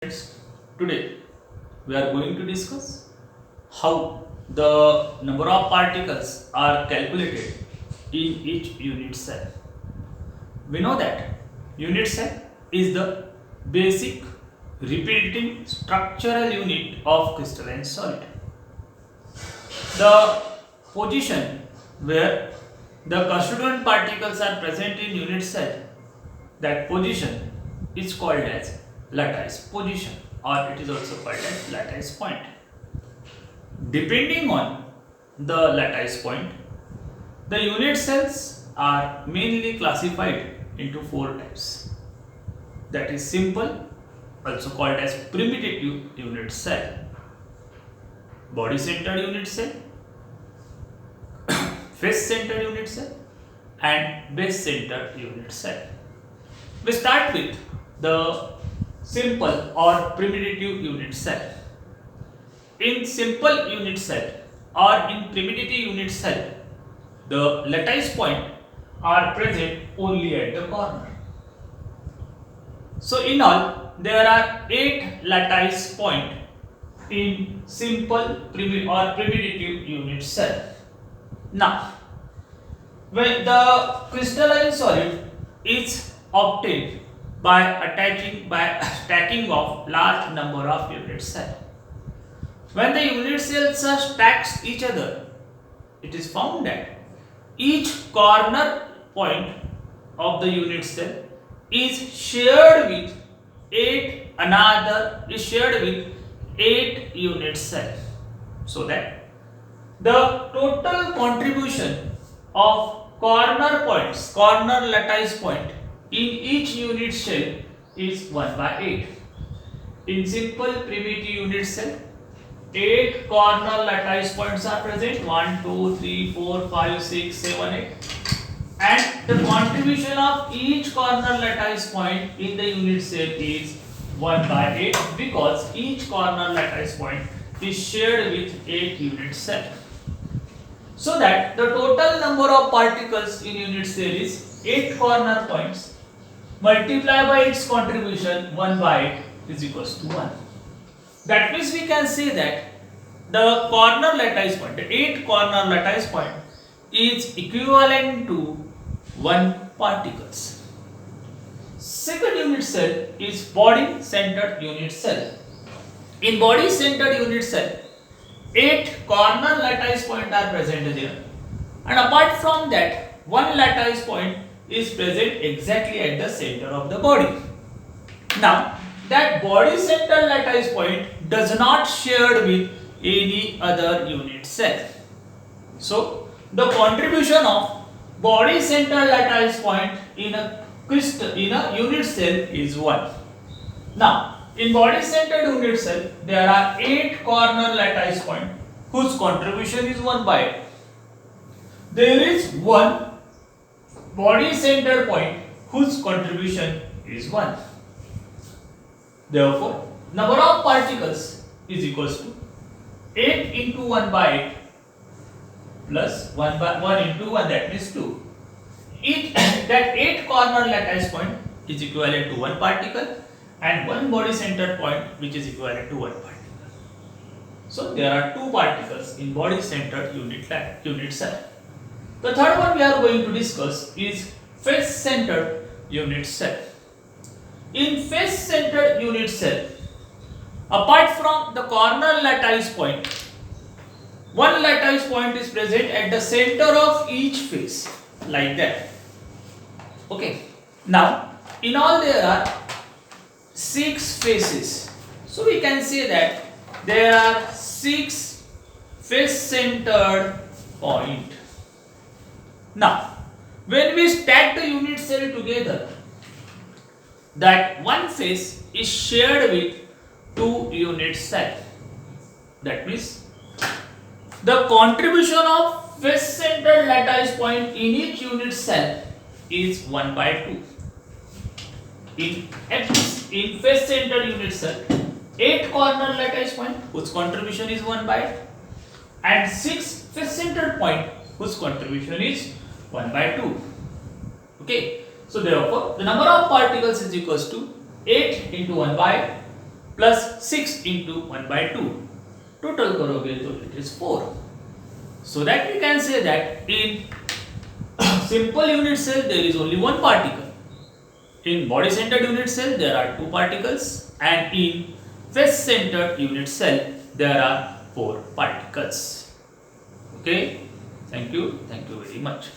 Friends, today we are going to discuss how the number of particles are calculated in each unit cell. We know that unit cell is the basic repeating structural unit of crystalline solid. The position where the constituent particles are present in unit cell, that position is called as lattice position, or it is also called as lattice point. Depending on the lattice point, the unit cells are mainly classified into four types. That is simple, also called as primitive unit cell, body centered unit cell, face centered unit cell, and base centered unit cell. We start with the simple or primitive unit cell. In simple unit cell or in primitive unit cell, the lattice point are present only at the corner. So in all, there are 8 lattice point in simple primitive unit cell. Now, when the crystalline solid is obtained by stacking of large number of unit cells. When the unit cells are stacked each other, it is found that each corner point of the unit cell is shared with 8 unit cells, so that the total contribution of corner lattice point in each unit cell is 1 by 8. In simple primitive unit cell, 8 corner lattice points are present, 1, 2, 3, 4, 5, 6, 7, 8. And the contribution of each corner lattice point in the unit cell is 1 by 8, because each corner lattice point is shared with 8 unit cells. So that the total number of particles in unit cell is 8 corner points multiplied by its contribution 1 by 8 is equals to 1. That means we can say that the corner lattice point, the 8 corner lattice point is equivalent to 1 particles. Second unit cell is body centered unit cell. In body centered unit cell, 8 corner lattice point are present there, and apart from that, 1 lattice point is present exactly at the center of the body. Now, that body center lattice point does not share with any other unit cell. So, the contribution of body center lattice point in a unit cell is 1. Now, in body centered unit cell, there are 8 corner lattice point whose contribution is 1 by 8. There is 1 body centered point whose contribution is 1. Therefore, number of particles is equals to 8 into 1 by 8 plus 1 into 1, that means 2. That 8 corner lattice point is equivalent to 1 particle, and 1 body centered point which is equivalent to 1 particle. So there are 2 particles in body centered unit cell. The third one we are going to discuss is face centered unit cell. In face centered unit cell, apart from the corner lattice point, 1 lattice point is present at the center of each face, like that. Okay. Now, in all there are 6 faces. So we can say that there are 6 face centered point. Now, when we stack the unit cell together, that one face is shared with 2 unit cell. That means the contribution of face centered lattice point in each unit cell is 1 by 2. In face centered unit cell, 8 corner lattice point whose contribution is 1 by 8, and 6 face centered point whose contribution is 1 by 2. Okay. So therefore, the number of particles is equals to 8 into 1 by plus 6 into 1 by 2. Total करोगे तो it is 4. So that we can say that in simple unit cell there is only one particle. In body centered unit cell there are 2 particles, and in face centered unit cell there are 4 particles. Okay, thank you very much.